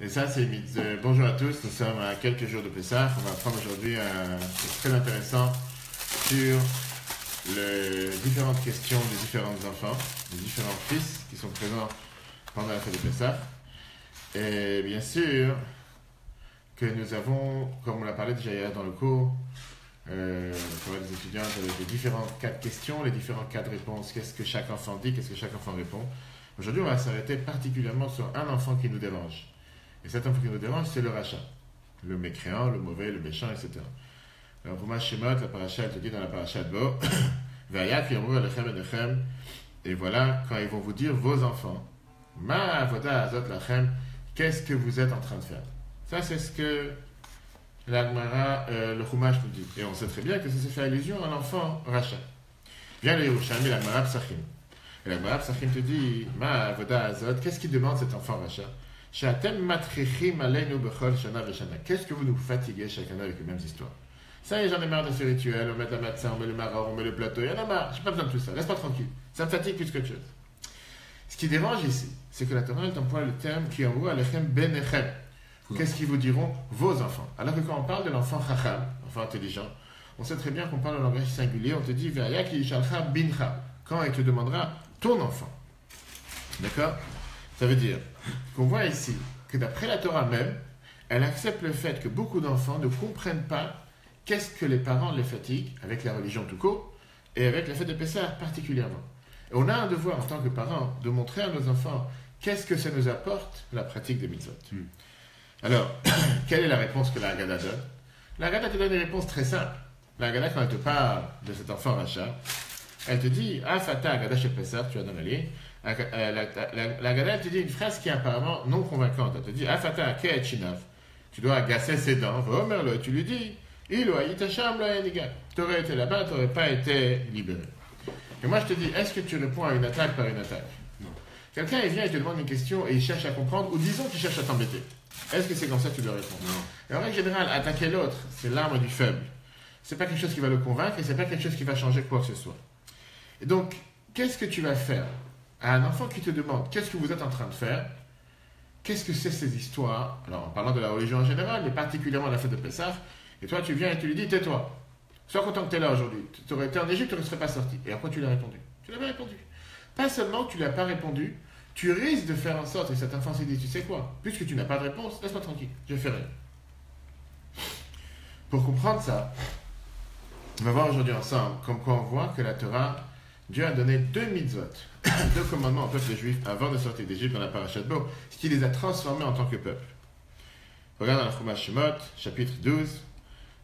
Et ça, c'est bonjour à tous, nous sommes à quelques jours de Pessah. On va prendre aujourd'hui un truc très intéressant sur les différentes questions des différents enfants, des différents fils qui sont présents pendant la fête de Pessah. Et bien sûr que nous avons, comme on l'a parlé déjà hier dans le cours, pour les étudiants, avec les différents cas de questions, les différents cas de réponse, qu'est-ce que chaque enfant dit, qu'est-ce que chaque enfant répond. Aujourd'hui, on va s'arrêter particulièrement sur un enfant qui nous dérange. Et cet enfant qui nous dérange, c'est le rachat. Le mécréant, le mauvais, le méchant, etc. Alors, pour ma Shemot, la paracha, elle te dit dans la paracha de Bo, et voilà, quand ils vont vous dire, vos enfants, Ma avoda azot lachem, qu'est-ce que vous êtes en train de faire? Ça, c'est ce que l'Agmara, le Chumash nous dit. Et on sait très bien que ça fait allusion à l'enfant rachat. Viens le Yerushalmi, l'Agmara Psachim. Et l'Agmara Psachim te dit, Ma avoda azot, qu'est-ce qu'il demande cet enfant rachat? Qu'est-ce que vous nous fatiguez chaque année avec les mêmes histoires? Ça y est, j'en ai marre de ce rituel, on met la matzah, on met le maror, on met le plateau, il y en a marre, j'ai pas besoin de tout ça, laisse-moi tranquille. Ça me fatigue plus que autre chose. Ce qui dérange ici, c'est que la Torah elle emploie le terme qui envoie alechem benechem. Qu'est-ce qu'ils vous diront? Vos enfants. Alors que quand on parle de l'enfant chacham, l'enfant intelligent, on sait très bien qu'on parle en langage singulier, on te dit ve'aya ki yishalcha bincha, quand il te demandera ton enfant. D'accord? Ça veut dire qu'on voit ici que d'après la Torah même, elle accepte le fait que beaucoup d'enfants ne comprennent pas qu'est-ce que les parents les fatiguent, avec la religion tout court, et avec la fête de Pessah particulièrement. Et on a un devoir en tant que parents de montrer à nos enfants qu'est-ce que ça nous apporte, la pratique des mitzvot. Alors, quelle est la réponse que la Haggadah donne? La Haggadah te donne une réponse très simple. La Haggadah, quand elle te parle de cet enfant rachat, elle te dit, Ah, Fata Haggadah chez Pessah, tu as dans la ligne. La Haggadah, elle te dit une phrase qui est apparemment non convaincante. Elle te dit, Ah, Fata Ke'et Shinav. Tu dois agacer ses dents. Omer-le, tu lui dis, tu aurais été là-bas, tu n'aurais pas été libéré. Et moi, je te dis, est-ce que tu réponds à une attaque par une attaque? Non. Quelqu'un, il vient et te demande une question et il cherche à comprendre, ou disons qu'il cherche à t'embêter. Est-ce que c'est comme ça que tu dois répondre? Non. Et en règle générale, attaquer l'autre, c'est l'arme du faible. C'est pas quelque chose qui va le convaincre et c'est pas quelque chose qui va changer quoi que ce soit. Et donc, qu'est-ce que tu vas faire à un enfant qui te demande qu'est-ce que vous êtes en train de faire? Qu'est-ce que c'est ces histoires? Alors, en parlant de la religion en général, mais particulièrement la fête de Pessah, et toi, tu viens et tu lui dis, tais-toi. Sois content que tu es là aujourd'hui. Tu aurais été en Égypte, tu ne serais pas sorti. Et après, tu lui as répondu. Tu l'avais répondu. Pas seulement que tu ne lui as pas répondu, tu risques de faire en sorte que cet enfant se dise, tu sais quoi, puisque tu n'as pas de réponse, laisse-moi tranquille, je fais rien. Pour comprendre ça, on va voir aujourd'hui ensemble, comme quoi on voit que la Torah, Dieu a donné 2 mitzvot, 2 commandements au peuple juif avant de sortir d'Égypte dans la paracha de Bo, ce qui les a transformés en tant que peuple. Regarde dans la Chumash Shemot, chapitre 12,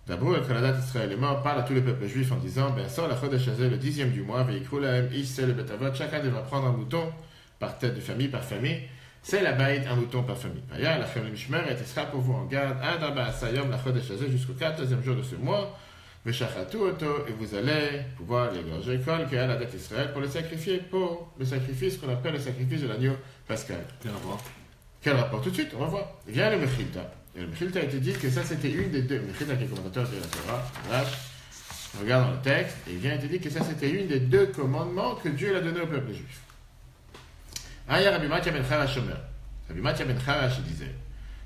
D'abord, le Canada d'Israël est mort, parle à tous les peuples juifs en disant, ben sort la Chodesh Hazeh le 10e du mois, Veikru Lahem Ish c'est le Betavot, chacun devra prendre un mouton par tête de famille, par famille, c'est la baïd, un mouton par famille. Vaya, la Chem Mishmer, et sera pour vous en garde, Adaba Asayom, la Chodesh Hazeh, jusqu'au 14e jour de ce mois, Veshachatu Oto, et vous allez pouvoir l'égorger, Kol, qui est à la dette d'Israël, pour le sacrifier, pour le sacrifice qu'on appelle le sacrifice de l'agneau pascal. Quel rapport? Tout de suite, on va voir. Il vient le Mechilta. Et le Mechilta a été dit que ça c'était une des 2. Mechilta qui est commentateur de la Torah, on regarde dans le texte, et il vient été dit que ça c'était une des 2 commandements que Dieu a donné au peuple juif. Aya Rabbi Matia ben Charash Omer. Rabbi Matia ben Charash disait,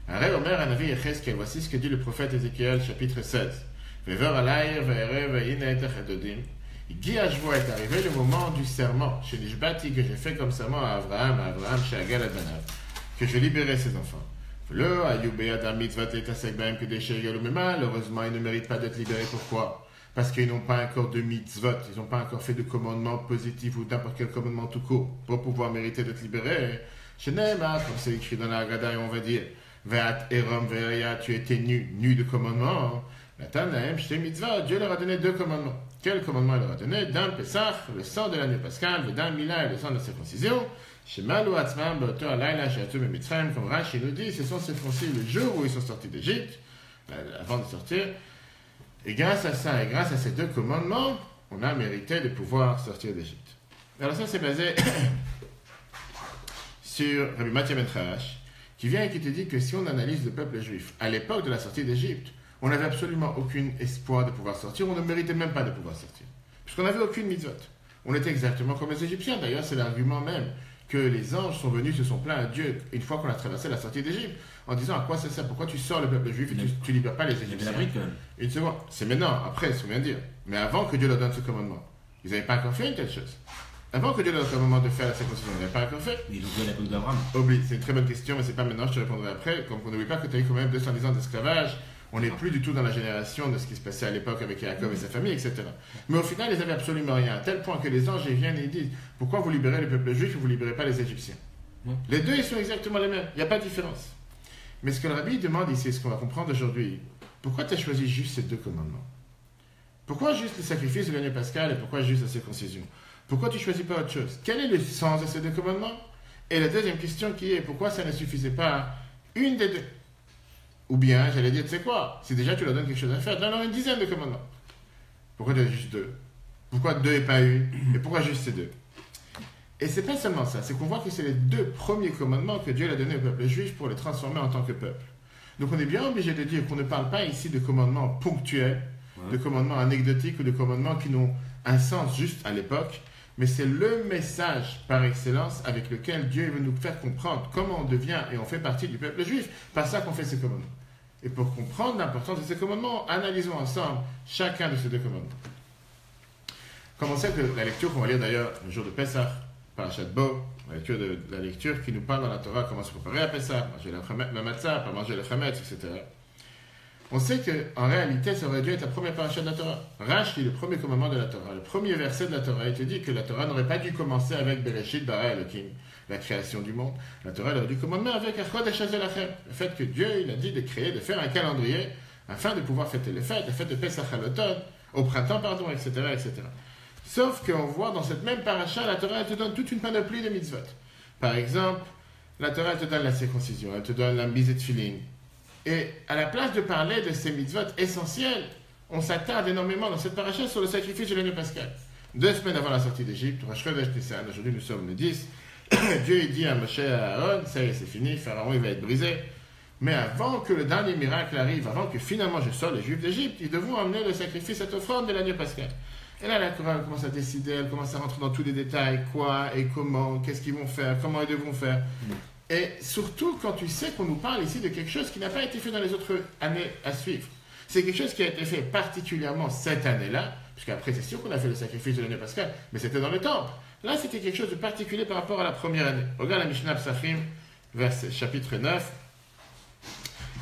Aré Omer Anavi Echeskel, voici ce que dit le prophète Ézéchiel, chapitre 16. Vever alayr ve'erev ve'ine etach edodim. Guy Ashvo est arrivé le moment du serment, chez Nishbati, que j'ai fait comme serment à Abraham, chez Agal Adanav, que je libérais ses enfants. Heureusement, ils ne méritent pas d'être libérés. Pourquoi? Parce qu'ils n'ont pas encore de mitzvot, ils n'ont pas encore fait de commandement positif ou n'importe quel commandement tout court pour pouvoir mériter d'être libérés. Chez Neymar, comme c'est écrit dans la Haggadah, on va dire, Ve'at erom ve'ya, tu étais nu de commandement. Dieu leur a donné 2 commandements. Quel commandement il leur a donné? D'un Pessah, le sang de l'agneau pascal, d'un Mila et le sang de la circoncision. Comme Rashi nous dit, ils se sont circoncis le jour où ils sont sortis d'Égypte, avant de sortir. Et grâce à ça, et grâce à ces 2 commandements, on a mérité de pouvoir sortir d'Égypte. Alors ça, c'est basé sur Rabbi Matia ben Charash, qui vient et qui te dit que si on analyse le peuple juif, à l'époque de la sortie d'Égypte, on n'avait absolument aucun espoir de pouvoir sortir, on ne méritait même pas de pouvoir sortir. Puisqu'on n'avait aucune mitzvot. On était exactement comme les Égyptiens, d'ailleurs c'est l'argument même que les anges sont venus, se sont plaints à Dieu une fois qu'on a traversé la sortie d'Égypte, en disant à quoi ça sert, pourquoi tu sors le peuple juif et tu libères pas les Égyptiens. Une seconde, c'est maintenant, après, il faut bien dire. Mais avant que Dieu leur donne ce commandement, ils n'avaient pas encore fait une telle chose. Avant que Dieu leur donne le commandement de faire la circoncision, ils n'avaient pas encore fait. Ils ont fait la côte d'Abraham. Oublie, c'est une très bonne question, mais c'est pas maintenant, je te répondrai après. Comme on n'oublie pas que tu as eu quand même 210 ans d'esclavage. On n'est plus du tout dans la génération de ce qui se passait à l'époque avec Jacob et sa famille, etc. Mais au final, ils n'avaient absolument rien, à tel point que les anges viennent et ils disent pourquoi vous libérez le peuple juif et vous ne libérez pas les Égyptiens. Les deux, ils sont exactement les mêmes, il n'y a pas de différence. Mais ce que le rabbi demande ici, ce qu'on va comprendre aujourd'hui, pourquoi tu as choisi juste ces deux commandements? Pourquoi juste le sacrifice de l'année pascale et pourquoi juste la circoncision? Pourquoi tu ne choisis pas autre chose? Quel est le sens de ces deux commandements? Et la deuxième question qui est pourquoi ça ne suffisait pas une des deux? Ou bien, j'allais dire, tu sais quoi, si déjà tu leur donnes quelque chose à faire, donne-leur une dizaine de commandements. Pourquoi tu as juste deux? Pourquoi deux et pas une? Et pourquoi juste ces deux? Et c'est pas seulement ça, c'est qu'on voit que c'est les deux premiers commandements que Dieu a donnés au peuple juif pour les transformer en tant que peuple. Donc on est bien obligé de dire qu'on ne parle pas ici de commandements ponctuels, de commandements anecdotiques ou de commandements qui n'ont un sens juste à l'époque, mais c'est le message par excellence avec lequel Dieu veut nous faire comprendre comment on devient et on fait partie du peuple juif, par ça qu'on fait ces commandements. Et pour comprendre l'importance de ces commandements, analysons ensemble chacun de ces deux commandements. Comme on sait que la lecture qu'on va lire d'ailleurs le jour de Pessah, Parashat Bo, la lecture qui nous parle dans la Torah comment se préparer à Pessah, manger le matzah, pas manger le chametz, etc. On sait qu'en réalité, ça aurait dû être la première paracha de la Torah. Rash lit le premier commandement de la Torah. Le premier verset de la Torah, il te dit que la Torah n'aurait pas dû commencer avec Bereshit bara Elohim, la création du monde. La Torah aurait dû commencer avec Achodesh Hazelachem, le fait que Dieu il a dit de créer, de faire un calendrier afin de pouvoir fêter les fêtes, la fête de Pesach à l'automne, au printemps, pardon, etc., etc. Sauf qu'on voit dans cette même paracha, la Torah elle te donne toute une panoplie de mitzvot. Par exemple, la Torah elle te donne la circoncision, elle te donne la mise de tefillin. Et à la place de parler de ces mitzvot essentiels, on s'attarde énormément dans cette paracha sur le sacrifice de l'année pascale. 2 semaines avant la sortie d'Égypte, Rosh Chodesh Nissan, aujourd'hui nous sommes le 10, Dieu il dit à Moshe et à Aaron, ça y est, c'est fini, Pharaon il va être brisé. Mais avant que le dernier miracle arrive, avant que finalement je sorte les Juifs d'Égypte, ils devront amener le sacrifice, cette offrande de l'année pascale. Et là, la Torah commence à décider, elle commence à rentrer dans tous les détails, quoi et comment, qu'est-ce qu'ils vont faire, comment ils devront faire. Et surtout quand tu sais qu'on nous parle ici de quelque chose qui n'a pas été fait dans les autres années à suivre. C'est quelque chose qui a été fait particulièrement cette année-là, puisqu'après c'est sûr qu'on a fait le sacrifice de l'année pascale, mais c'était dans le temple. Là, c'était quelque chose de particulier par rapport à la première année. Regarde la Mishnah Psachim, chapitre 9.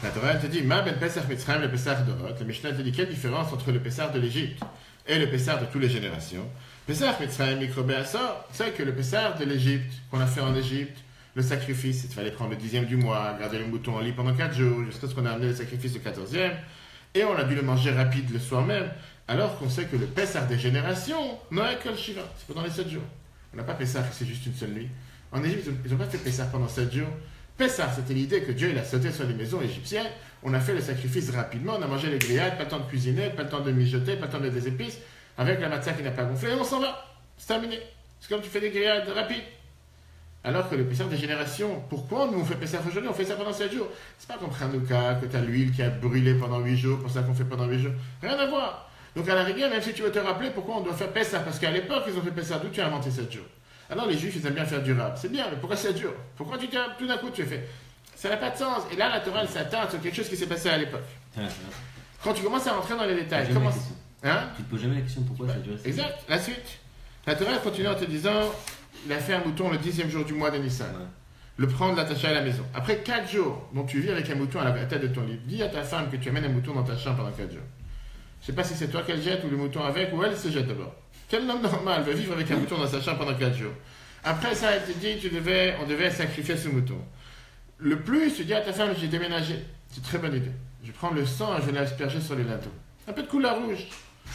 La Torah te dit, Ma ben Pesach Mitzrayim, le Pesach d'Orot. La Mishnah te dit, quelle différence entre le Pesach de l'Égypte et le Pesach de toutes les générations? Pesach Mitzrayim Mikrobe Asor, c'est que le Pesach de l'Égypte, qu'on a fait en Égypte, le sacrifice, il fallait prendre le 10e du mois, garder le mouton en lit pendant 4 jours, jusqu'à ce qu'on a amené le sacrifice le 14e, et on a dû le manger rapide le soir même, alors qu'on sait que le Pesach des générations, Noël Kol Shiva, c'est pendant les 7 jours. On n'a pas Pesach, c'est juste une seule nuit. En Égypte, ils n'ont pas fait Pesach pendant 7 jours. Pesach, c'était l'idée que Dieu il a sauté sur les maisons égyptiennes, on a fait le sacrifice rapidement, on a mangé les grillades, pas le temps de cuisiner, pas le temps de mijoter, pas le temps de mettre des épices, avec la matzah qui n'a pas gonflé, et on s'en va. C'est terminé. C'est comme tu fais des grillades rapides. Alors que le Pesach des générations, pourquoi nous on fait Pesach aujourd'hui? On fait ça pendant 7 jours. C'est pas comme Hanouka, que tu as l'huile qui a brûlé pendant 8 jours, pour ça qu'on fait pendant 8 jours. Rien à voir. Donc à la rigueur, même si tu veux te rappeler pourquoi on doit faire Pesach, parce qu'à l'époque ils ont fait Pesach, d'où tu as inventé 7 jours. Alors les Juifs ils aiment bien faire durable. C'est bien, mais pourquoi 7 jours? Pourquoi tu t'as tout d'un coup tu fais? Ça n'a pas de sens. Et là la Torah elle s'attarde sur quelque chose qui s'est passé à l'époque. Quand tu commences à rentrer dans les détails, comment... Hein? Tu te poses jamais la question pourquoi ça dure. Exact, la suite. La Torah continue en te disant, il a fait un mouton le 10e jour du mois de Nissan. Ouais. Le prendre, l'attacher à la maison. Après 4 jours, donc tu vis avec un mouton à la tête de ton lit, dis à ta femme que tu amènes un mouton dans ta chambre pendant 4 jours. Je ne sais pas si c'est toi qu'elle jette ou le mouton avec, ou elle se jette d'abord. Quel homme normal veut vivre avec un mouton dans sa chambre pendant 4 jours? Après ça, elle te dit, on devait sacrifier ce mouton. Le plus, tu dis à ta femme, j'ai déménagé. C'est une très bonne idée. Je prends le sang et je l'ai aspergé sur les linteaux. Un peu de couleur rouge.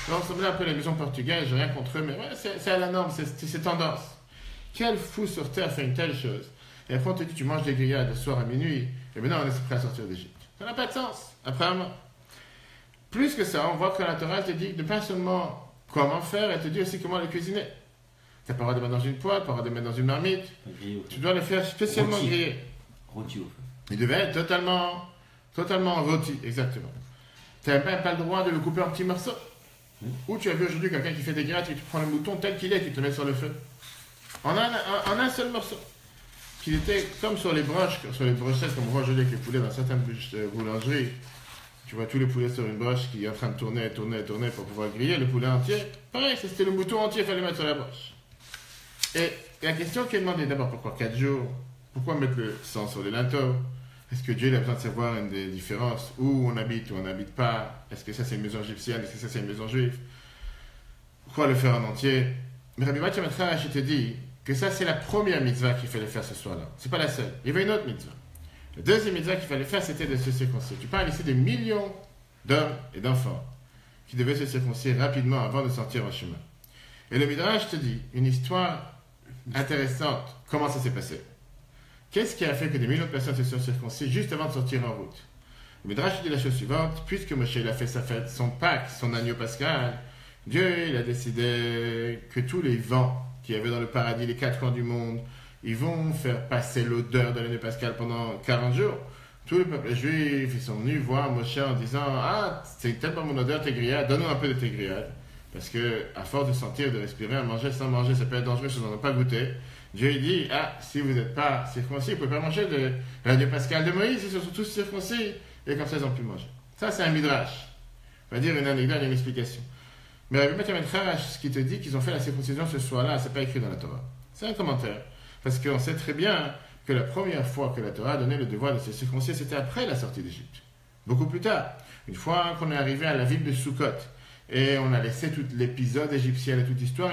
Ça ressemblait un peu à la maison portugaise, j'ai rien contre eux, mais ouais, c'est à la norme, c'est tendance. Quel fou sur terre fait une telle chose? Et après on te dit, tu manges des grillades le soir à minuit, et maintenant on est prêt à sortir d'Égypte. Ça n'a pas de sens, apparemment. Plus que ça, on voit que la Torah te dit ne pas seulement comment faire, elle te dit aussi comment le cuisiner. Tu n'as pas le droit de mettre dans une poêle, pas le droit de mettre dans une marmite. Tu dois le faire spécialement griller. Rôti au feu. Il devait être totalement rôti, exactement. Tu n'avais même pas le droit de le couper en petits morceaux. Ou tu as vu aujourd'hui quelqu'un qui fait des grillades et tu prends le mouton tel qu'il est, tu te le mets sur le feu. En un seul morceau. qu'il était comme sur les brochettes, comme on voit aujourd'hui avec les poulets dans certaines boulangeries. Tu vois tous les poulets sur une broche qui est en train de tourner pour pouvoir griller le poulet entier. Pareil, c'était le mouton entier, il fallait mettre sur la broche. Et la question qui est demandée d'abord, pourquoi 4 jours? Pourquoi mettre le sang sur les linteaux? Est-ce que Dieu il a besoin de savoir une des différences? Où on habite, où on n'habite pas? Est-ce que ça c'est une maison égyptienne? Est-ce que ça c'est une maison juive? Pourquoi le faire en entier? Mais Rabbi Mathieu Matrash, je te dis que ça c'est la première mitzvah qu'il fallait faire ce soir-là. C'est pas la seule. Il y avait une autre mitzvah. La deuxième mitzvah qu'il fallait faire, c'était de se circoncire. Tu parles ici de millions d'hommes et d'enfants qui devaient se circoncire rapidement avant de sortir en chemin. Et le Midrash te dit une histoire intéressante. Comment ça s'est passé? Qu'est-ce qui a fait que des millions de personnes se sont circoncis juste avant de sortir en route? Le Midrash dit la chose suivante. Puisque Moshe il a fait sa fête, son Pâques, son agneau pascal, Dieu il a décidé que tous les vents qu'il y avait dans le paradis, les 4 coins du monde, ils vont faire passer l'odeur de l'année pascale pendant 40 jours. Tout le peuple juif, ils sont venus voir Moshe en disant « Ah, c'est tellement mon odeur, tes grillades, donne-nous un peu de tes grillades. » Parce que à force de sentir, de respirer, à manger sans manger, ça peut être dangereux si on n'en a pas goûté. Dieu dit « Ah, si vous n'êtes pas circoncis, vous ne pouvez pas manger de l'année pascale de Moïse, ils sont tous circoncis. » Et comme ça, ils n'ont plus mangé. Ça, c'est un midrash. On va dire une anecdote, une explication. Mais Rabbi Mathieu Matrash, ce qui te dit qu'ils ont fait la circoncision ce soir-là, c'est pas écrit dans la Torah. C'est un commentaire. Parce qu'on sait très bien que la première fois que la Torah a donné le devoir de se circoncire, c'était après la sortie d'Égypte. Beaucoup plus tard. Une fois qu'on est arrivé à la ville de Sukkot, et on a laissé tout l'épisode égyptien et toute l'histoire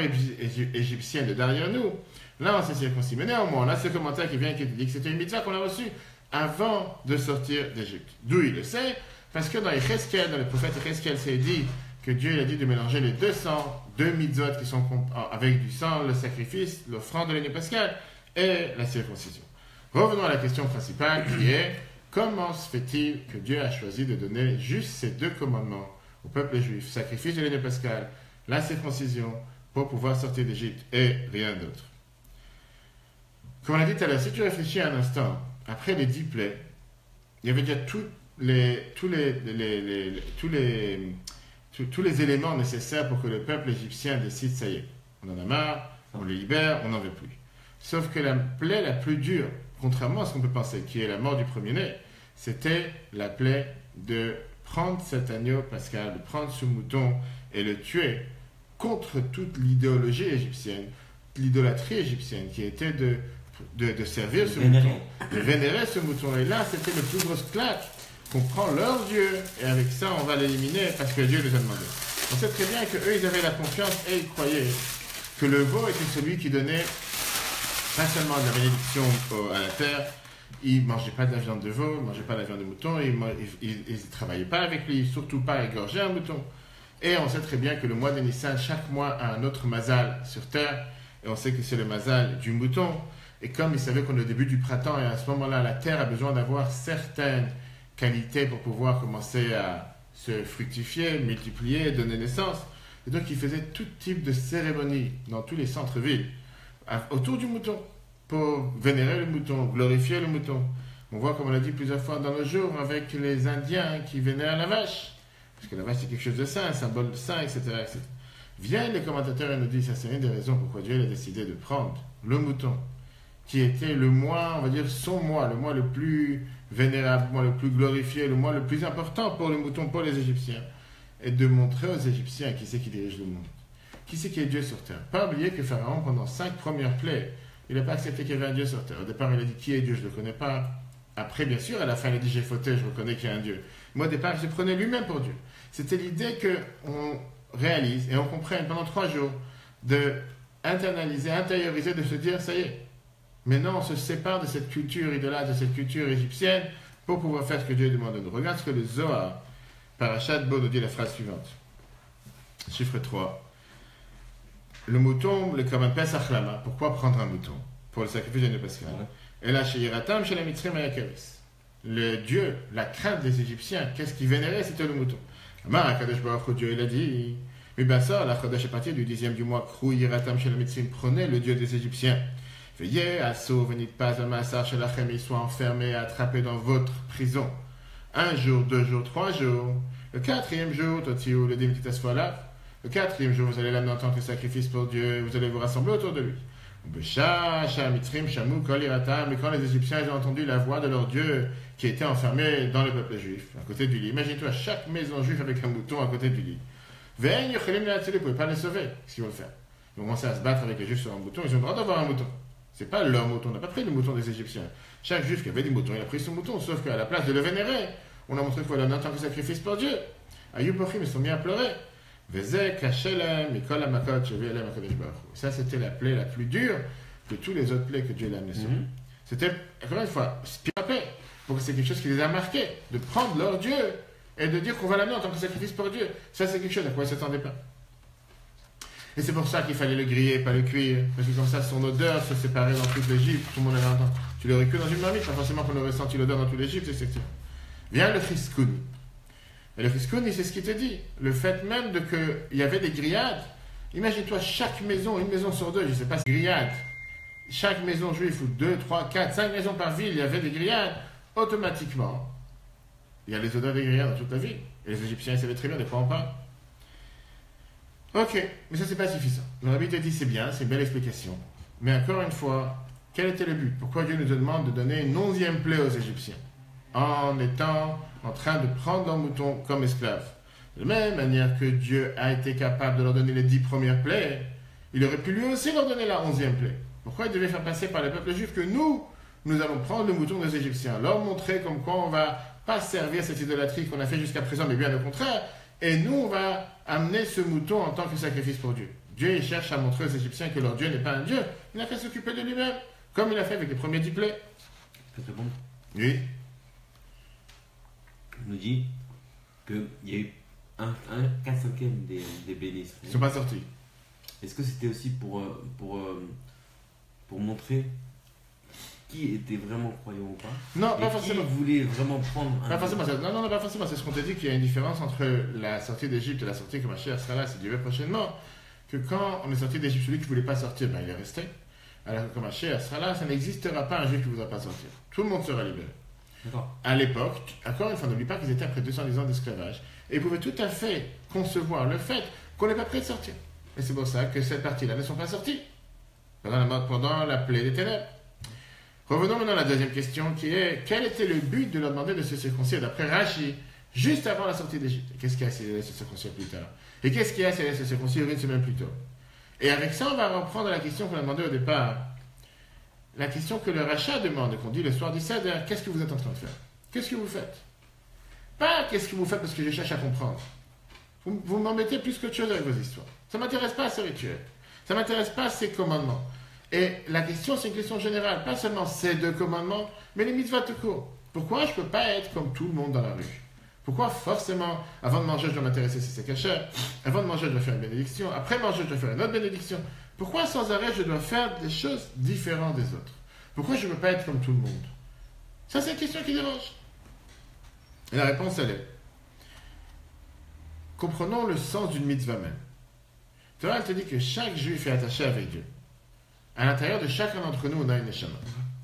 égyptienne derrière nous, là on s'est circoncis. Mais néanmoins, on a ce commentaire qui vient qui dit que c'était une mitzvah qu'on a reçue avant de sortir d'Égypte. D'où il le sait? Parce que dans le prophète Yecheskel, c'est dit que Dieu il a dit de mélanger les deux mitzvot qui sont avec du sang, le sacrifice, l'offrande de l'année pascale et la circoncision. Revenons à la question principale qui est comment se fait-il que Dieu a choisi de donner juste ces 2 commandements au peuple juif, sacrifice de l'année pascale, la circoncision, pour pouvoir sortir d'Égypte et rien d'autre. Comme on l'a dit tout à l'heure, si tu réfléchis un instant, après les 10 plaies, il y avait déjà tous les éléments nécessaires pour que le peuple égyptien décide, ça y est, on en a marre, on le libère, on n'en veut plus. Sauf que la plaie la plus dure, contrairement à ce qu'on peut penser, qui est la mort du premier-né, c'était la plaie de prendre cet agneau pascal, de prendre ce mouton et le tuer contre toute l'idéologie égyptienne, l'idolâtrie égyptienne, qui était de servir ce mouton, de vénérer ce mouton. Et là, c'était le plus grosse claque qu'on prend leur Dieu, et avec ça, on va l'éliminer parce que Dieu les a demandé. On sait très bien qu'eux, ils avaient la confiance et ils croyaient que le veau était celui qui donnait pas seulement de la bénédiction à la terre, ils ne mangeaient pas de la viande de veau, ils ne mangeaient pas de la viande de mouton, ils ne travaillaient pas avec lui, surtout pas égorger un mouton. Et on sait très bien que le mois de Nissan, chaque mois a un autre mazal sur terre, et on sait que c'est le mazal du mouton. Et comme ils savaient qu'on est au début du printemps, et à ce moment-là, la terre a besoin d'avoir certaines qualités pour pouvoir commencer à se fructifier, multiplier, donner naissance. Et donc, ils faisaient tout type de cérémonies dans tous les centres-villes autour du mouton pour vénérer le mouton, glorifier le mouton. On voit, comme on l'a dit plusieurs fois dans nos jours, avec les Indiens qui vénèrent la vache. Parce que la vache, c'est quelque chose de saint, un symbole de saint, etc., etc. Viennent les commentateurs et nous disent, ça c'est une des raisons pourquoi Dieu a décidé de prendre le mouton, qui était le mois, on va dire son mois, le mois le plus vénérable, le mois le plus glorifié, le mois le plus important pour le mouton, pour les Égyptiens, et de montrer aux Égyptiens qui c'est qui dirige le monde. Qui c'est qui est Dieu sur terre? Pas oublier que Pharaon, pendant 5 premières plaies, il n'a pas accepté qu'il y avait un Dieu sur terre. Au départ, il a dit qui est Dieu, je ne le connais pas. Après, bien sûr, à la fin, il a dit j'ai fauté, je reconnais qu'il y a un Dieu. Moi, au départ, il se prenait lui-même pour Dieu. C'était l'idée qu'on réalise et on comprenne pendant 3 jours de internaliser, intérioriser, de se dire ça y est. Maintenant, on se sépare de cette culture idolâtre, de cette culture égyptienne pour pouvoir faire ce que Dieu demande de nous. Regarde ce que le Zohar, Parashat Bo, nous dit la phrase suivante. Chiffre 3. Le mouton, comme un Pesach Lama. Pourquoi prendre un mouton? Pour le sacrifice de l'année pascale. Et là, chez Yiratam, chez la Mitzrim Ayakeris. Le Dieu, la crainte des Égyptiens, qu'est-ce qu'ils vénéraient? C'était le mouton. Amar Kadosh Baruch Hu, Dieu, il a dit, mais bien ça, la Chodesh à partir du 10e du mois, Krou Yiratam chez la Mitzrim, prenez le Dieu des Égyptiens. Veillez à venez pas à Massar chez la Chem, ils soient enfermés, attrapés dans votre prison. 1 jour, 2 jours, 3 jours. Le 4e jour, Totiou, le Dimititas Foalav. Le 4e jour, vous allez l'amener en tant que sacrifice pour Dieu, vous allez vous rassembler autour de lui. Mais quand les Égyptiens ont entendu la voix de leur Dieu qui était enfermé dans le peuple juif, à côté du lit. Imagine-toi chaque maison juive avec un mouton à côté du lit. Ils ne pouvaient pas les sauver. Qu'est-ce qu'ils vont faire? Ils vont commencer à se battre avec les Juifs sur un mouton. Ils ont le droit d'avoir un mouton. C'est pas leur mouton. On n'a pas pris le mouton des Égyptiens. Chaque Juif qui avait des moutons, il a pris son mouton. Sauf qu'à la place de le vénérer, on a montré qu'il fallait en tant que sacrifice pour Dieu. Ayubochim, ils sont mis à pleurer. Ça, c'était la plaie la plus dure que tous les autres plaies que Dieu l'a amené sur eux. C'était, encore une fois, spirapé. Pour que c'est quelque chose qui les a marqués. De prendre leur Dieu et de dire qu'on va l'amener en tant que sacrifice pour Dieu. Ça, c'est quelque chose à quoi ils ne s'attendaient pas. Et c'est pour ça qu'il fallait le griller, pas le cuire. Parce que comme ça, son odeur se séparait dans toute l'Égypte. Tout le monde avait entendu. Tu l'aurais cuit dans une marmite, pas forcément qu'on aurait senti l'odeur dans toute l'Égypte, etc. Vient le chiskouni. Et le chiskouni, c'est ce qui te dit. Le fait même de qu'il y avait des grillades. Imagine-toi, chaque maison, une maison sur deux, je ne sais pas si grillades. Chaque maison juive, ou 2, 3, 4, 5 maisons par ville, il y avait des grillades. Automatiquement, il y a les odeurs des grillades dans toute la ville. Et les Égyptiens, ils savaient très bien de quoi on parle. Ok, mais ça, c'est pas suffisant. Le rabbi te dit, c'est bien, c'est une belle explication. Mais encore une fois, quel était le but? Pourquoi Dieu nous demande de donner une 11e plaie aux Égyptiens? En étant en train de prendre leurs moutons comme esclaves. De la même manière que Dieu a été capable de leur donner les 10 premières plaies, il aurait pu lui aussi leur donner la 11e plaie. Pourquoi il devait faire passer par le peuple juif que nous allons prendre le mouton des Égyptiens, leur montrer comme quoi on ne va pas servir cette idolâtrie qu'on a fait jusqu'à présent, mais bien au contraire, et nous, on va amener ce mouton en tant que sacrifice pour Dieu. Dieu, il cherche à montrer aux Égyptiens que leur Dieu n'est pas un Dieu, il n'a qu'à s'occuper de lui-même, comme il a fait avec les premiers 10 plaies. C'est bon. Oui. Il nous dit qu'il y a eu un 4/5 des bénisses. Ils ne sont pas sortis. Est-ce que c'était aussi pour montrer qui était vraiment croyant ou pas? Non, et pas forcément. Qui voulait vraiment prendre un... Pas forcément. Non, pas forcément. C'est ce qu'on t'a dit qu'il y a une différence entre la sortie d'Égypte et la sortie que Mashiach sera là, c'est Dieu prochainement. Que quand on est sorti d'Égypte, celui qui ne voulait pas sortir, ben, il est resté. Alors que quand Mashiach sera là, ça n'existera pas un juif qui ne voudra pas sortir. Tout le monde sera libéré. D'accord. À l'époque, encore une fois, n'oublie pas qu'ils étaient après 210 ans d'esclavage. Et ils pouvaient tout à fait concevoir le fait qu'on n'est pas prêt de sortir. Et c'est pour ça que cette partie-là ne sont pas sorties. Pendant la plaie des ténèbres. Revenons maintenant à la deuxième question qui est quel était le but de leur demander de se circoncire d'après Rashi juste avant la sortie d'Égypte? Qu'est-ce qui a essayé de se circoncire plus tard? Et qu'est-ce qui a essayé de se circoncire une semaine plus tôt? Et avec ça, on va reprendre la question qu'on a demandée au départ. La question que le rachat demande, qu'on dit le soir du Seder, qu'est-ce que vous êtes en train de faire? Qu'est-ce que vous faites? Pas qu'est-ce que vous faites parce que je cherche à comprendre. Vous m'embêtez plus qu'autre chose avec vos histoires. Ça ne m'intéresse pas ces rituels. Ça ne m'intéresse pas ces commandements. Et la question, c'est une question générale. Pas seulement ces 2 commandements, mais les mitzvot tout court. Pourquoi je ne peux pas être comme tout le monde dans la rue? Pourquoi forcément, avant de manger, je dois m'intéresser si c'est caché? Avant de manger, je dois faire une bénédiction. Après manger, je dois faire une autre bénédiction. Pourquoi sans arrêt, je dois faire des choses différentes des autres? Pourquoi je ne peux pas être comme tout le monde? Ça, c'est une question qui dérange. Et la réponse, elle est comprenons le sens d'une mitzvah même. Torah, elle te dit que chaque juif est attaché avec Dieu. À l'intérieur de chacun d'entre nous, on a une neshama.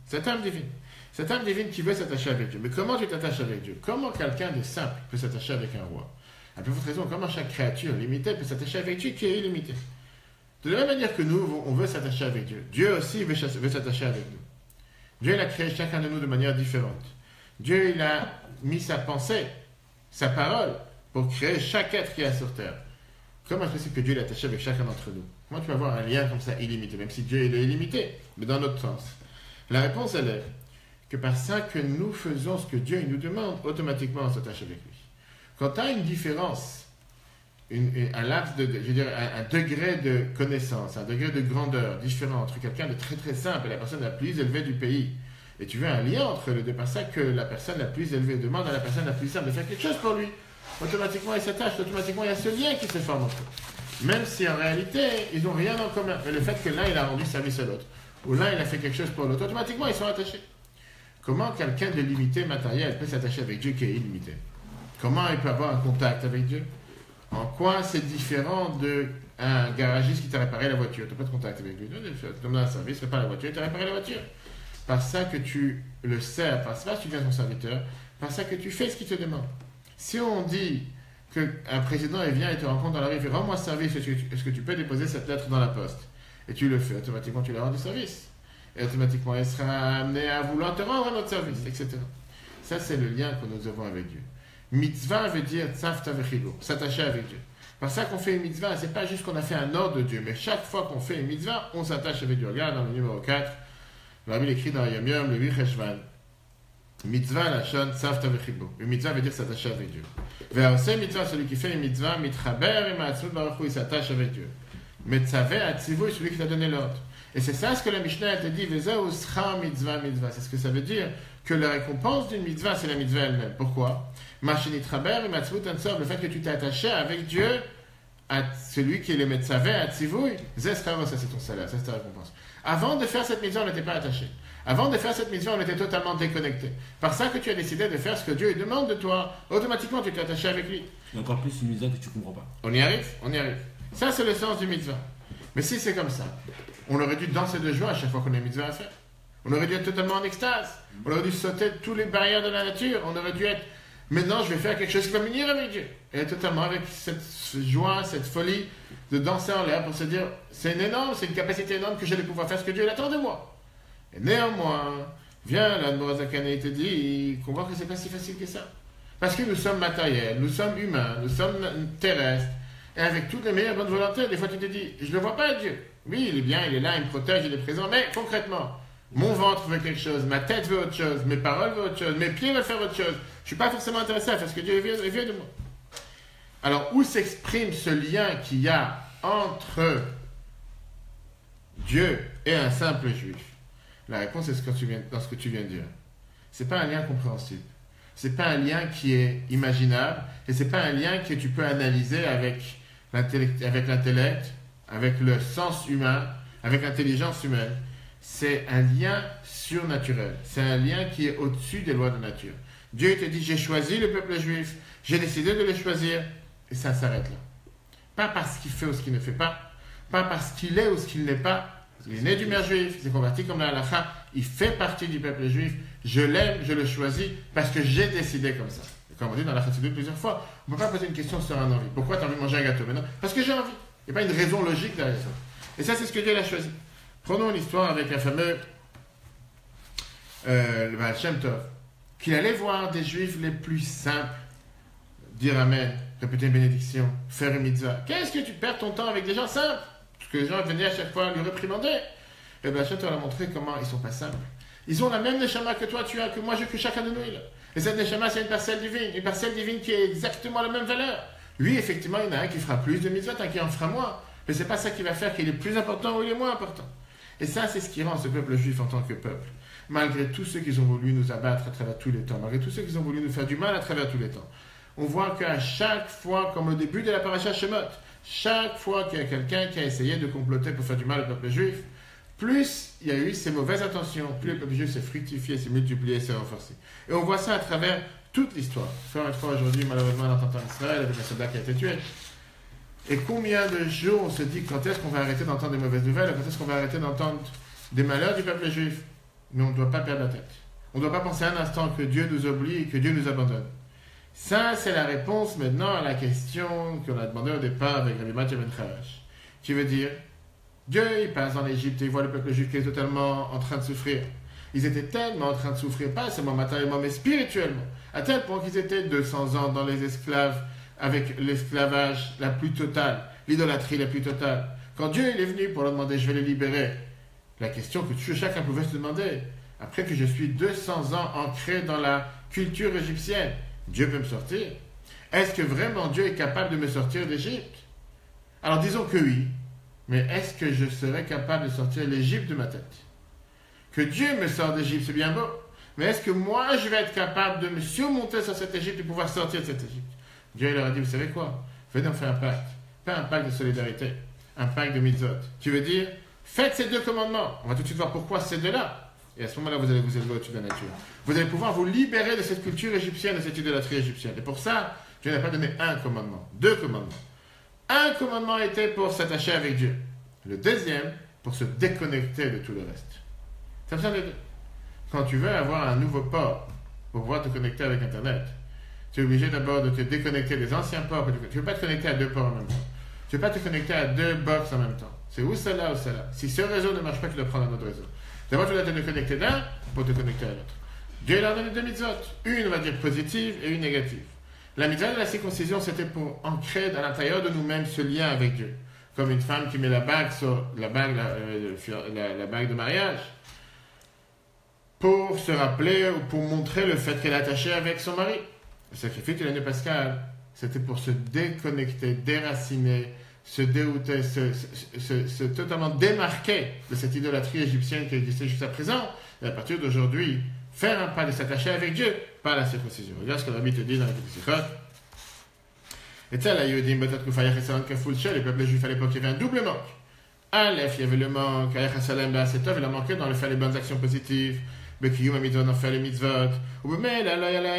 Cette âme divine. Cette âme divine qui veut s'attacher avec Dieu. Mais comment tu t'attaches avec Dieu? Comment quelqu'un de simple peut s'attacher avec un roi? À plus forte raison, comment chaque créature limitée peut s'attacher avec Dieu qui est illimité? De la même manière que nous, on veut s'attacher avec Dieu. Dieu aussi veut s'attacher avec nous. Dieu, il a créé chacun de nous de manière différente. Dieu, il a mis sa pensée, sa parole, pour créer chaque être qui est sur terre. Comment est-ce que c'est que Dieu est attaché avec chacun d'entre nous? Comment tu peux avoir un lien comme ça illimité, même si Dieu il est illimité, mais dans notre sens? La réponse, elle est que par ça que nous faisons ce que Dieu il nous demande, automatiquement on s'attache avec lui. Quand tu as une différence, un laps de, je veux dire, un degré de connaissance, un degré de grandeur différent entre quelqu'un de très très simple et la personne la plus élevée du pays, et tu veux un lien entre les deux, par ça que la personne la plus élevée demande à la personne la plus simple de faire quelque chose pour lui, automatiquement il s'attache, automatiquement il y a ce lien qui se forme entre eux. Même si en réalité, ils n'ont rien en commun. Mais le fait que l'un il a rendu service à l'autre, ou l'un il a fait quelque chose pour l'autre, automatiquement ils sont attachés. Comment quelqu'un de limité matériel peut s'attacher avec Dieu qui est illimité? Comment il peut avoir un contact avec Dieu? En quoi c'est différent d'un garagiste qui t'a réparé la voiture? Tu n'as pas de contact avec lui. Tu donnes un service, répare la voiture, il t'a réparé la voiture. Par ça que tu le sers, par ça que tu deviens son serviteur, par ça que tu fais ce qu'il te demande. Si on dit qu'un président il vient et te rencontre dans la rue, il fait rends-moi service, est-ce que tu peux déposer cette lettre dans la poste? et tu le fais, automatiquement tu lui rends du service. Et automatiquement, elle sera amenée à vouloir te rendre un autre service, etc. Ça, c'est le lien que nous avons avec Dieu. Mitzvah veut dire tzavta vechilo, s'attacher avec Dieu. Par ça qu'on fait une mitzvah, c'est pas juste qu'on a fait un ordre de Dieu, mais chaque fois qu'on fait une mitzvah, on s'attache avec Dieu. Regarde dans le numéro 4, le Rabbi écrit dans Yom Yom, le 8 Cheshvan. Mitzvah lachon tzavta vechilo. Une mitzvah veut dire s'attacher avec Dieu. Ve'oseh mitzvah, celui qui fait une mitzvah, mitchaber et ma'atzmut baruch hu, il s'attache avec Dieu. Metzaveh atzivu, celui qui t'a donné l'ordre. Et c'est ça ce que la Mishnah te dit, Vezeu schar mitzvah mitzvah. C'est ce que ça veut dire, que la récompense d'une mitzvah, c'est la mitzvah elle-même. Pourquoi? Machinit raber et matzvut ansor, le fait que tu t'es attaché avec Dieu, à celui qui est le metzaveh, à tzivouy, zescharo, ça c'est ton salaire, ça c'est ta récompense. Avant de faire cette mitzvah, on n'était pas attaché. Avant de faire cette mitzvah, on était totalement déconnecté. Par ça que tu as décidé de faire ce que Dieu demande de toi, automatiquement tu t'es attaché avec lui. Et encore plus une mitzvah que tu comprends pas. On y arrive, on y arrive. Ça c'est le sens du mitzvah. Mais si c'est comme ça, on aurait dû danser de joie à chaque fois qu'on a une mitzvah à faire. On aurait dû être totalement en extase. On aurait dû sauter toutes les barrières de la nature. On aurait dû être, maintenant je vais faire quelque chose qui va m'unir avec Dieu. Et être totalement avec cette joie, cette folie de danser en l'air pour se dire, c'est une capacité énorme que j'ai de pouvoir faire ce que Dieu attend de moi. Et néanmoins, viens, l'Admor Zakane, il te dit qu'on voit que c'est pas si facile que ça. Parce que nous sommes matériels, nous sommes humains, nous sommes terrestres. Et avec toutes les meilleures bonnes volontés, des fois tu te dis, je ne le vois pas Dieu. Oui, il est bien, il est là, il me protège, il est présent, mais concrètement, mon ventre veut quelque chose, ma tête veut autre chose, mes paroles veulent autre chose, mes pieds veulent faire autre chose. Je ne suis pas forcément intéressé à faire ce que Dieu veut de moi. Alors, où s'exprime ce lien qu'il y a entre Dieu et un simple juif? La réponse est dans ce que tu viens de dire. Ce n'est pas un lien compréhensible. Ce n'est pas un lien qui est imaginable, et ce n'est pas un lien que tu peux analyser avec l'intellect, avec le sens humain, avec l'intelligence humaine. C'est un lien surnaturel. C'est un lien qui est au-dessus des lois de nature. Dieu te dit, j'ai choisi le peuple juif, j'ai décidé de le choisir, et ça s'arrête là. Pas parce qu'il fait ou ce qu'il ne fait pas parce qu'il est ou ce qu'il n'est pas. Il est né du mère juif, il s'est converti comme la halakha, il fait partie du peuple juif, je l'aime, je le choisis, parce que j'ai décidé comme ça. Et comme on dit dans la Chassidut plusieurs fois, on ne peut pas poser une question sur un envie. Pourquoi tu as envie de manger un gâteau maintenant? Parce que j'ai envie. Il n'y a pas une raison logique derrière ça. Et ça, c'est ce que Dieu a choisi. Prenons une histoire avec un fameux le Baal Shem Tov, qu'il allait voir des juifs les plus simples, dire Amen, répéter une bénédiction, faire une mitzvah. Qu'est-ce que tu perds ton temps avec des gens simples? Parce que les gens venaient à chaque fois lui réprimander. Et le Baal Shem Tov a montré comment ils ne sont pas simples. Ils ont la même neshama que toi tu as, que moi j'ai, que chacun de nous il a. Et cette neshama, c'est une parcelle divine qui a exactement la même valeur. Lui, effectivement, il y en a un qui fera plus de mitzvot, un qui en fera moins. Mais ce n'est pas ça qui va faire qu'il est plus important ou il est moins important. Et ça, c'est ce qui rend ce peuple juif en tant que peuple. Malgré tous ceux qui ont voulu nous abattre à travers tous les temps, malgré tous ceux qui ont voulu nous faire du mal à travers tous les temps, on voit qu'à chaque fois, comme au début de la paracha Shemot, chaque fois qu'il y a quelqu'un qui a essayé de comploter pour faire du mal au peuple juif, plus il y a eu ces mauvaises intentions, plus le peuple juif s'est fructifié, s'est multiplié, s'est renforcé. Et on voit ça à travers toute l'histoire. Faire une fois aujourd'hui, malheureusement, on entend en Israël avec un soldat qui a été tué. Et combien de jours on se dit quand est-ce qu'on va arrêter d'entendre des mauvaises nouvelles, quand est-ce qu'on va arrêter d'entendre des malheurs du peuple juif? Mais on ne doit pas perdre la tête. On ne doit pas penser un instant que Dieu nous oublie et que Dieu nous abandonne. Ça, c'est la réponse maintenant à la question qu'on a demandé au départ avec Rabbi Mathieu Ben Charash. Qui veut dire, Dieu, il passe en Égypte et il voit le peuple juif qui est totalement en train de souffrir. Ils étaient tellement en train de souffrir, pas seulement matériellement, mais spirituellement, à tel point qu'ils étaient 200 ans dans les esclaves, avec l'esclavage la plus totale, l'idolâtrie la plus totale. Quand Dieu il est venu pour leur demander, je vais les libérer, la question que chacun pouvait se demander, après que je suis 200 ans ancré dans la culture égyptienne, Dieu peut me sortir? Est-ce que vraiment Dieu est capable de me sortir d'Égypte? Alors disons que oui, mais est-ce que je serais capable de sortir l'Égypte de ma tête? Que Dieu me sorte d'Égypte, c'est bien beau, mais est-ce que moi je vais être capable de me surmonter sur cette Égypte et pouvoir sortir de cette Égypte? Dieu leur a dit, vous savez quoi? Venez, on fait un pacte. Pas un pacte de solidarité, un pacte de mitzvot. Qui veut dire, faites ces deux commandements. On va tout de suite voir pourquoi ces deux-là. Et à ce moment-là, vous allez vous élever au-dessus de la nature. Vous allez pouvoir vous libérer de cette culture égyptienne, de cette idolâtrie égyptienne. Et pour ça, Dieu n'a pas donné un commandement, deux commandements. Un commandement était pour s'attacher avec Dieu. Le deuxième, pour se déconnecter de tout le reste. Ça besoin de deux. Quand tu veux avoir un nouveau port pour pouvoir te connecter avec Internet, tu es obligé d'abord de te déconnecter des anciens ports. Tu ne peux pas te connecter à deux ports en même temps. Tu ne peux pas te connecter à deux box en même temps. C'est ou celle-là ou celle-là. Si ce réseau ne marche pas, tu dois prendre un autre réseau. D'abord, tu dois te connecter d'un pour te connecter à l'autre. Dieu il a donné deux mitzvot. Une, on va dire, positive et une négative. La mitzvah de la circoncision, c'était pour ancrer à l'intérieur de nous-mêmes ce lien avec Dieu. Comme une femme qui met la bague sur la bague de mariage pour se rappeler ou pour montrer le fait qu'elle est attachée avec son mari. Le sacrifice de l'année pascale, c'était pour se déconnecter, déraciner, se dérouter, se totalement démarquer de cette idolâtrie égyptienne qui existait jusqu'à présent, et à partir d'aujourd'hui, faire un pas de s'attacher avec Dieu par la circoncision. Regarde ce que le Rabbi te dit dans la Sikhot. Et tel a Yehudim Batat Kufayach et Salan Kafoul Shel, les peuples juifs à l'époque, il y avait un double manque. Aleph, il y avait le manque, Ayach Salem Ba'asetov, il a manqué dans le faire les bonnes actions positives, Bekiyum Mitzvot, dans faire les mitzvot, ou Bemel,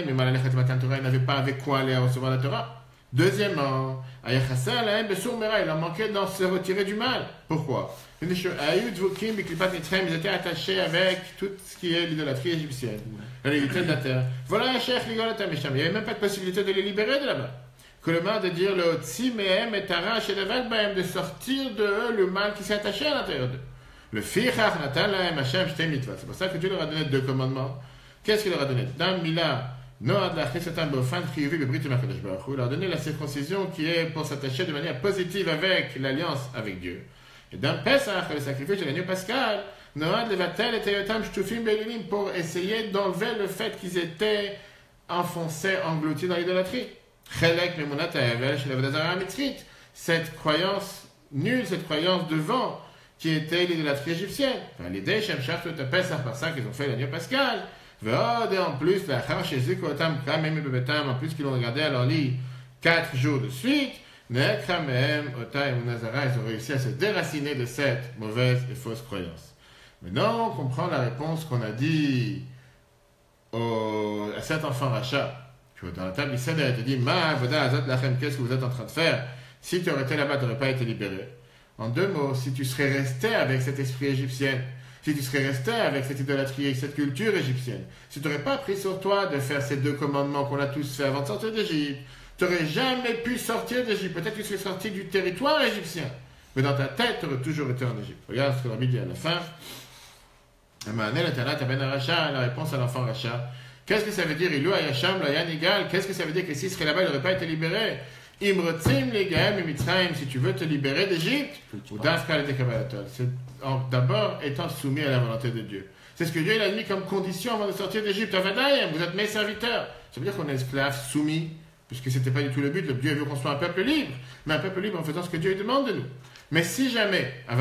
mais Malalech et Matan Torah, il n'avait pas avec quoi aller recevoir la Torah. Deuxièmement, Ayach Salem Besourmera, il a manqué dans se retirer du mal. Pourquoi? Ils étaient attachés avec tout ce qui est l'idolâtrie égyptienne, la légalité de la terre. Voilà un chef, il n'y avait même pas de possibilité de les libérer de là-bas. Que le mal de dire le Otsi mehem et Tarash et de sortir de eux le mal qui s'est attaché à l'intérieur d'eux. Le Fichach Natan Lahem Hashem Shte Mitzvot. C'est pour ça que Dieu leur a donné deux commandements. Qu'est-ce qu'il leur a donné? Dans Mila, Noad la Chesetan Bofan Chiyuvi Bebrit Makadosh Baruch Hu. Il leur a donné la circoncision qui est pour s'attacher de manière positive avec l'alliance avec Dieu. Et dans Pesach, le sacrifice de l'agneau pascal, Noad Levatel et Teyotam Shtufim Belilim pour essayer d'enlever le fait qu'ils étaient enfoncés, engloutis dans l'idolâtrie. Cette croyance nulle, cette croyance devant, qui était l'idolâtrie égyptienne. L'idée, par ça qu'ils ont fait l'agneau pascal. Et en plus, en plus qu'ils l'ont regardé à leur lit 4 jours de suite, ils ont réussi à se déraciner de cette mauvaise et fausse croyance. Maintenant, on comprend la réponse qu'on a dit à cet enfant rachat. Dans la table, il te dit, qu'est-ce que vous êtes en train de faire? Si tu aurais été là-bas, tu n'aurais pas été libéré. En deux mots, si tu serais resté avec cet esprit égyptien, si tu serais resté avec cette idolâtrie, cette culture égyptienne, si tu n'aurais pas pris sur toi de faire ces deux commandements qu'on a tous fait avant de sortir d'Égypte, tu n'aurais jamais pu sortir d'Égypte. Peut-être que tu serais sorti du territoire égyptien, mais dans ta tête, tu aurais toujours été en Égypte. Regarde ce que Rabbi dit à la fin. La réponse à l'enfant Racha. Qu'est-ce que ça veut dire? Ilou Ayasham, Layan Igal. Qu'est-ce que ça veut dire que s'il serait là-bas, il n'aurait pas été libéré? Imrotzim Legaem et Mitzrayim, si tu veux te libérer d'Égypte, ou d'Afkal et Kabbalatol. C'est d'abord étant soumis à la volonté de Dieu. C'est ce que Dieu il a mis comme condition avant de sortir d'Égypte. Avadayem, vous êtes mes serviteurs. Ça veut dire qu'on est esclave soumis, puisque ce n'était pas du tout le but. Dieu veut qu'on soit un peuple libre, mais un peuple libre en faisant ce que Dieu lui demande de nous. Mais si jamais, si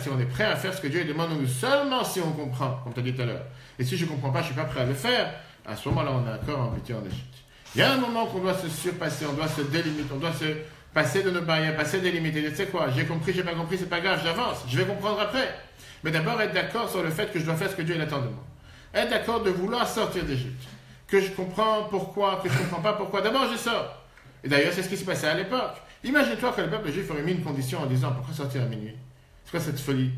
on est prêt à faire ce que Dieu lui demande de nous, seulement si on comprend, comme tu as dit tout à l'heure, et si je ne comprends pas, je ne suis pas prêt à le faire, à ce moment-là, on est encore embêté en Égypte. Il y a un moment qu'on doit se surpasser, on doit se délimiter, on doit se passer de nos barrières, passer des limites. Et tu sais quoi, j'ai compris, j'ai pas compris, c'est pas grave, j'avance, je vais comprendre après. Mais d'abord, être d'accord sur le fait que je dois faire ce que Dieu attend de moi. Être d'accord de vouloir sortir d'Égypte. Que je comprends pourquoi, que je ne comprends pas pourquoi. D'abord, je sors. Et d'ailleurs, c'est ce qui se passait à l'époque. Imagine-toi que le peuple juif aurait mis une condition en disant, pourquoi sortir à minuit? C'est quoi cette folie?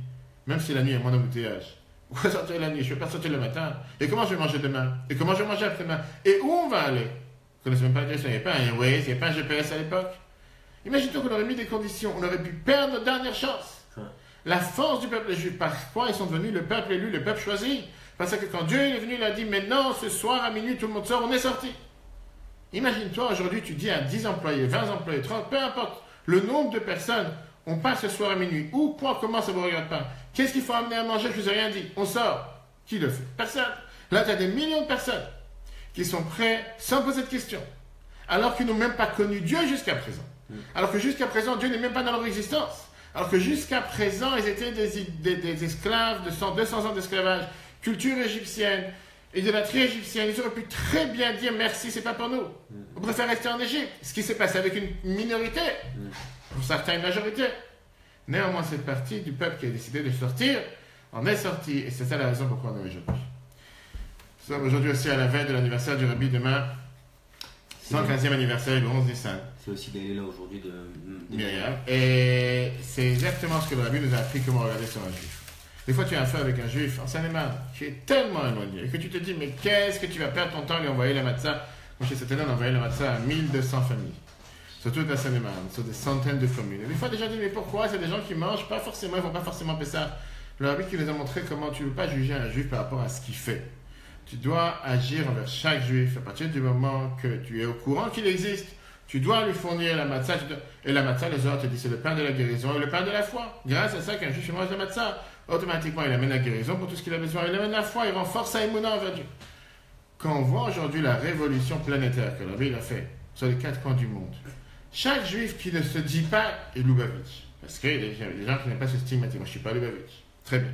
Même si la nuit est moins d'embouteillage. Pourquoi sortir la nuit? Je ne vais pas sortir le matin. Et comment je vais manger demain? Et comment je vais manger après-demain? Et où on va aller? Vous ne connaissez même pas la direction. Il n'y avait pas un Waze, il n'y avait pas un GPS à l'époque. Imagine-toi qu'on aurait mis des conditions. On aurait pu perdre notre dernière chance. La force du peuple juif. Par quoi ils sont devenus le peuple élu, le peuple choisi? Parce que quand Dieu est venu, il a dit, maintenant, ce soir à minuit, tout le monde sort, on est sorti. Imagine-toi, aujourd'hui, tu dis à 10 employés, 20 employés, 30, peu importe, le nombre de personnes, on passe ce soir à minuit. Où, quoi, comment, ça ne vous regarde pas. Qu'est-ce qu'il faut amener à manger? Je ne vous ai rien dit. On sort. Qui le fait? Personne. Là, tu as des millions de personnes qui sont prêts sans poser de questions. Alors qu'ils n'ont même pas connu Dieu jusqu'à présent. Alors que jusqu'à présent, Dieu n'est même pas dans leur existence. Alors que jusqu'à présent, ils étaient des esclaves de 200 ans d'esclavage, culture égyptienne, idolâtrie égyptienne. Ils auraient pu très bien dire merci, c'est pas pour nous. On préfère rester en Égypte. Ce qui s'est passé avec une minorité, pour certains une majorité. Néanmoins, cette partie du peuple qui a décidé de sortir en est sortie. Et c'est ça la raison pourquoi on est aujourd'hui. Nous sommes aujourd'hui aussi à la veille de l'anniversaire du Rabbi demain, 115e anniversaire, le 11 Nissan. C'est aussi d'aller là aujourd'hui de Myriam. Et c'est exactement ce que le Rabbi nous a appris comment regarder sur un juif. Des fois, tu es un feu avec un juif, en Seine-et-Marne, tu es tellement éloigné, et que tu te dis, mais qu'est-ce que tu vas perdre ton temps à lui envoyer la matzah? Moi, chez Satanan, on envoyait la matzah à 1200 familles. sur toute la Seine-et-Marne, sur des centaines de communes. Et des fois, des gens disent, mais pourquoi? C'est des gens qui mangent pas forcément, ils vont pas forcément Pessah. Le rabbi qui nous a montré comment tu ne peux pas juger un juif par rapport à ce qu'il fait. Tu dois agir envers chaque juif à partir du moment que tu es au courant qu'il existe. Tu dois lui fournir la matzah. Et la matzah, les autres te disent, c'est le pain de la guérison et le pain de la foi. Grâce à ça, qu'un juif mange la matzah, automatiquement, il amène la guérison pour tout ce qu'il a besoin. Il amène la foi, il renforce sa émouna envers Dieu. Quand on voit aujourd'hui la révolution planétaire que le rabbi a fait sur les 4 coins du monde, chaque juif qui ne se dit pas est Lubavitch, parce qu'il y a des gens qui n'aiment pas ce stigmatisme, moi je ne suis pas Lubavitch. Très bien.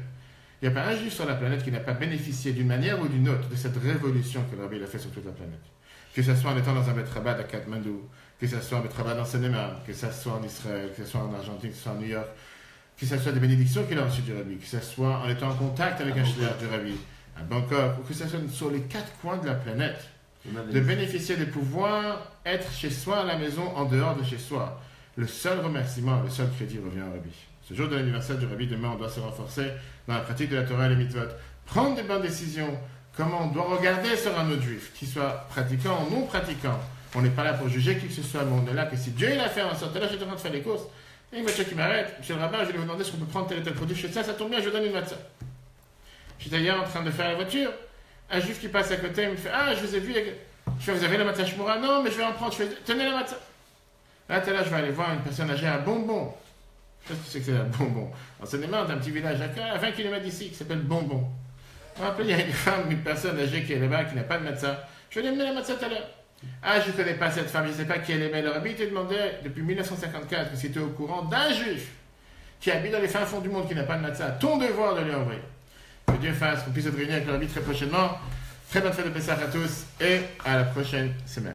Il n'y a pas un juif sur la planète qui n'a pas bénéficié d'une manière ou d'une autre de cette révolution que le rabbi a fait sur toute la planète. Que ce soit en étant dans un Betrabad à Katmandou, que ce soit un Betrabad en Seine-et-Marne, que ce soit en Israël, que ce soit en Argentine, que ce soit en New York, que ce soit des bénédictions qu'il a reçues du rabbi, que ce soit en étant en contact avec un shliach du rabbi, à Bangkok, ou que ce soit sur les 4 coins de la planète, de bénéficier de pouvoir être chez soi à la maison, en dehors de chez soi. Le seul remerciement, le seul crédit revient au rabbi. Ce jour de l'anniversaire du rabbi, demain, on doit se renforcer dans la pratique de la Torah et les mitzvot. Prendre des bonnes décisions. Comment on doit regarder sur un autre juif, qu'il soit pratiquant ou non pratiquant. On n'est pas là pour juger qui que ce soit, mais on est là que si Dieu il a fait en sorte. Là, j'étais en train de faire les courses. Il y a une voiture qui m'arrête. Monsieur le rabbin, je vais vous demander si on peut prendre tel et tel produit. Je fais ça tombe bien, je vous donne une matzah. J'étais hier en train de faire la voiture. Un juif qui passe à côté, il me fait, ah, je vous ai vu. Je fais, vous avez la matzah shmura? Non, mais je vais en prendre. Je fais, tenez la matzah. Là, tout à l'heure, je vais aller voir une personne âgée à Bonbon. Je sais pas si tu sais que c'est un Bonbon. En Seine-et-Marne, un petit village à 20 km d'ici qui s'appelle Bonbon. On rappelle, il y a une femme, une personne âgée qui est là-bas, qui n'a pas de matzah. Je vais lui amener la matzah tout à l'heure. Ah, je ne connais pas cette femme, je ne sais pas qui elle est, mais le rabbi te demandait depuis 1954 si tu es au courant d'un juif qui habite dans les fins fonds du monde qui n'a pas de matzah. Ton devoir de lui envoyer. Que Dieu fasse qu'on puisse se réunir avec le rabbi très prochainement. Très bonne fête de Pessah à tous et à la prochaine semaine.